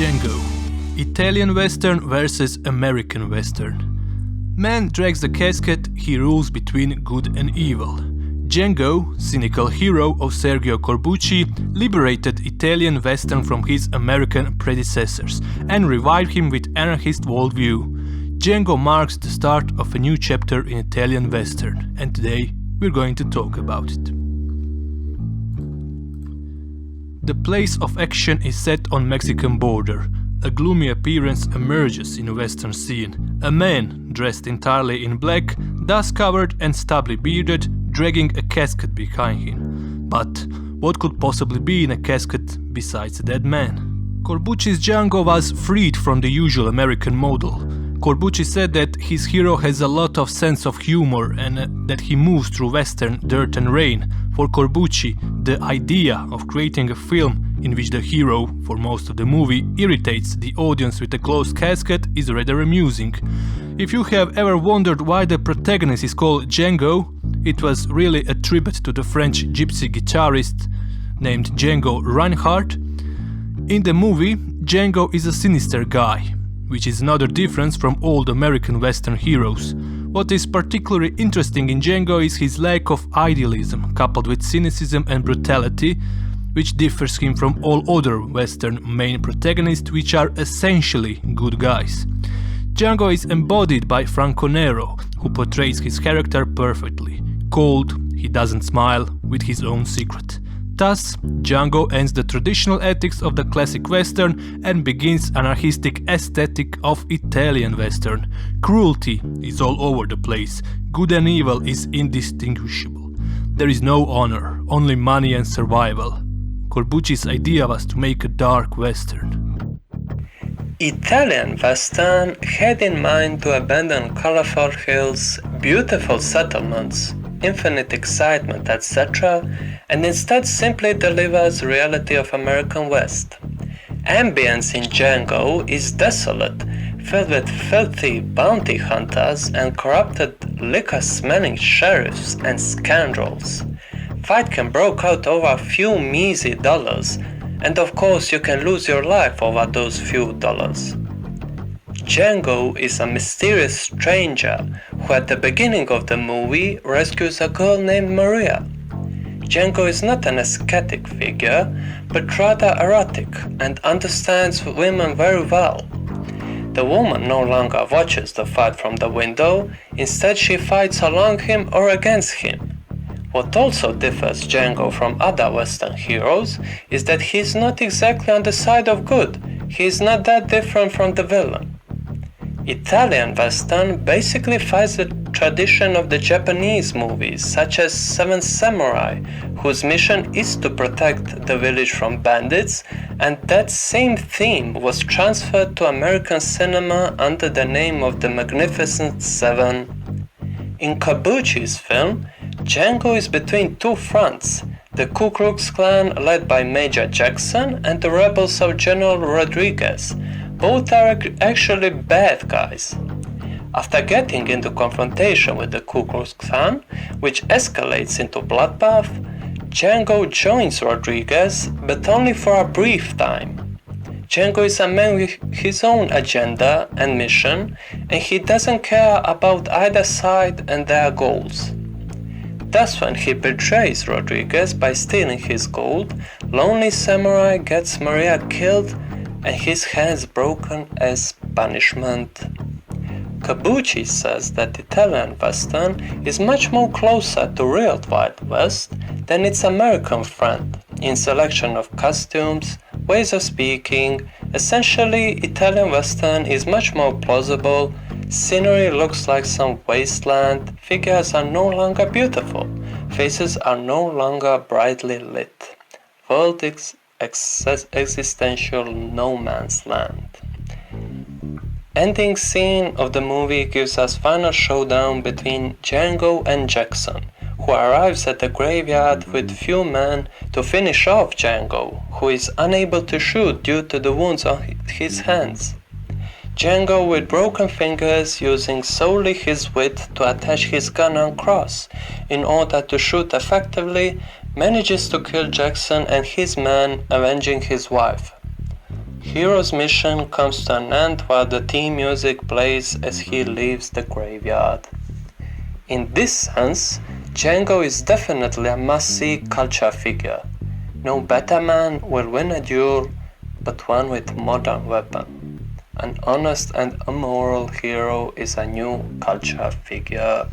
Django. Italian Western versus American Western. Man drags the casket, he rules between good and evil. Django, cynical hero of Sergio Corbucci, liberated Italian Western from his American predecessors and revived him with anarchist worldview. Django marks the start of a new chapter in Italian Western, and today we're going to talk about it. The place of action is set on Mexican border. A gloomy appearance emerges in a western scene. A man, dressed entirely in black, dust-covered and stubbly bearded, dragging a casket behind him. But what could possibly be in a casket besides a dead man? Corbucci's Django was freed from the usual American model. Corbucci said that his hero has a lot of sense of humor and that he moves through western dirt and rain. For Corbucci, the idea of creating a film in which the hero, for most of the movie, irritates the audience with a closed casket is rather amusing. If you have ever wondered why the protagonist is called Django, it was really a tribute to the French gypsy guitarist named Django Reinhardt. In the movie, Django is a sinister guy, which is another difference from old American Western heroes. What is particularly interesting in Django is his lack of idealism, coupled with cynicism and brutality, which differs him from all other Western main protagonists, which are essentially good guys. Django is embodied by Franco Nero, who portrays his character perfectly. Cold, he doesn't smile, with his own secret. Thus, Django ends the traditional ethics of the classic Western and begins anarchistic aesthetic of Italian Western. Cruelty is all over the place, good and evil is indistinguishable. There is no honor, only money and survival. Corbucci's idea was to make a dark Western. Italian Western had in mind to abandon colorful hills, beautiful settlements, infinite excitement, etc., and instead simply delivers the reality of American West. Ambience in Django is desolate, filled with filthy bounty hunters and corrupted liquor-smelling sheriffs and scoundrels. Fight can break out over a few measly dollars, and of course you can lose your life over those few dollars. Django is a mysterious stranger who at the beginning of the movie rescues a girl named Maria. Django is not an ascetic figure, but rather erotic and understands women very well. The woman no longer watches the fight from the window, instead she fights along him or against him. What also differs Django from other Western heroes is that he is not exactly on the side of good. He is not that different from the villain. Italian Western basically follows the tradition of the Japanese movies, such as Seven Samurai, whose mission is to protect the village from bandits, and that same theme was transferred to American cinema under the name of the Magnificent Seven. In Corbucci's film, Django is between two fronts, the Ku Klux Klan led by Major Jackson and the rebels of General Rodriguez. Both are actually bad guys. After getting into confrontation with the Ku Klux Klan, which escalates into bloodbath, Django joins Rodriguez, but only for a brief time. Django is a man with his own agenda and mission, and he doesn't care about either side and their goals. Thus, when he betrays Rodriguez by stealing his gold, Lonely Samurai gets Maria killed and his hands broken as punishment. Corbucci says that Italian Western is much more closer to real Wild West than its American friend in selection of costumes, ways of speaking. Essentially, Italian Western is much more plausible, scenery looks like some wasteland, figures are no longer beautiful, faces are no longer brightly lit. World existential no man's land. Ending scene of the movie gives us final showdown between Django and Jackson, who arrives at the graveyard with few men to finish off Django, who is unable to shoot due to the wounds on his hands. Django, with broken fingers, using solely his wit to attach his gun and cross in order to shoot effectively, manages to kill Jackson and his man, avenging his wife. Hero's mission comes to an end while the theme music plays as he leaves the graveyard. In this sense, Django is definitely a must-see culture figure. No Batman will win a duel, but one with modern weapon. An honest and immoral hero is a new culture figure.